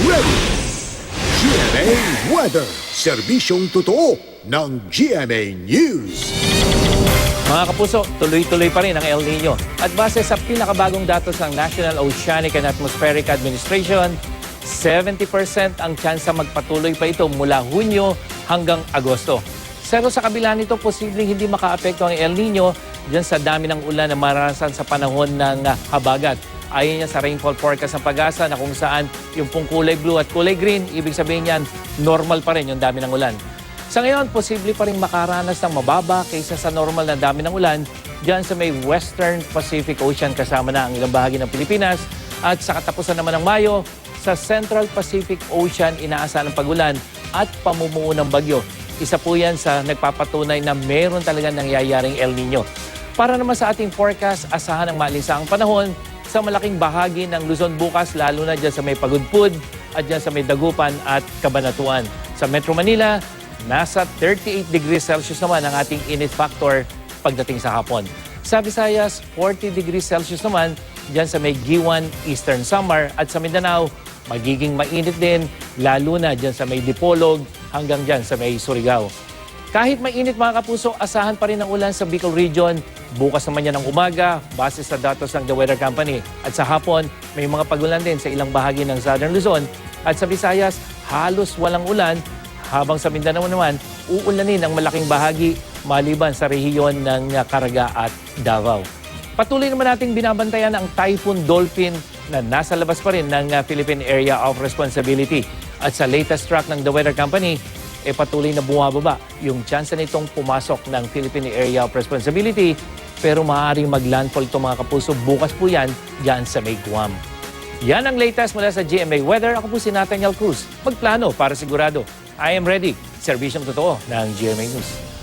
ready. GMA Weather, serbisyong totoo ng GMA News. Mga kapuso, tuloy-tuloy pa rin ang El Nino. At base sa pinakabagong datos ng National Oceanic and Atmospheric Administration, 70% ang tsansa magpatuloy pa ito mula Hunyo hanggang Agosto. Pero sa kabila nito, posibleng hindi makaapekto ang El Nino dyan sa dami ng ulan na maranasan sa panahon ng habagat. Ayon niya sa rainfall forecast ng Pag-asa na kung saan yung pong kulay blue at kulay green, ibig sabihin niyan, normal pa rin yung dami ng ulan. Sa ngayon, posible pa rin makaranas ng mababa kaysa sa normal na dami ng ulan dyan sa may Western Pacific Ocean kasama na ang ilang bahagi ng Pilipinas. At sa katapusan naman ng Mayo, sa Central Pacific Ocean inaasahan ng pagulan at pamumuo ng bagyo. Isa po yan sa nagpapatunay na meron talaga nangyayaring El Nino. Para naman sa ating forecast, asahan ang maalinsahang panahon sa malaking bahagi ng Luzon bukas, lalo na dyan sa may Pagudpud at dyan sa may Dagupan at Cabanatuan. Sa Metro Manila, nasa 38 degrees Celsius naman ang ating init factor pagdating sa hapon. Sa Visayas, 40 degrees Celsius naman dyan sa may Giwan, Eastern Samar at sa Mindanao, magiging mainit din lalo na dyan sa may Dipolog hanggang dyan sa may Surigao. Kahit mainit mga kapuso, asahan pa rin ang ulan sa Bicol Region. Bukas naman yan ng umaga, base sa datos ng The Weather Company. At sa hapon, may mga pagulan din sa ilang bahagi ng Southern Luzon. At sa Visayas, halos walang ulan. Habang sa Mindanao naman, uulanin ang malaking bahagi maliban sa rehiyon ng Caraga at Davao. Patuloy naman nating binabantayan ang Typhoon Dolphin na nasa labas pa rin ng Philippine Area of Responsibility. At sa latest track ng The Weather Company, patuloy na bumababa yung tsansa nitong pumasok ng Philippine Area of Responsibility, pero maaaring maglandfall ito mga kapuso. Bukas po yan dyan sa may Guam. Yan ang latest mula sa GMA Weather. Ako po si Nathaniel Cruz. Magplano para sigurado. I am ready. Serbisyong totoo ng GMA News.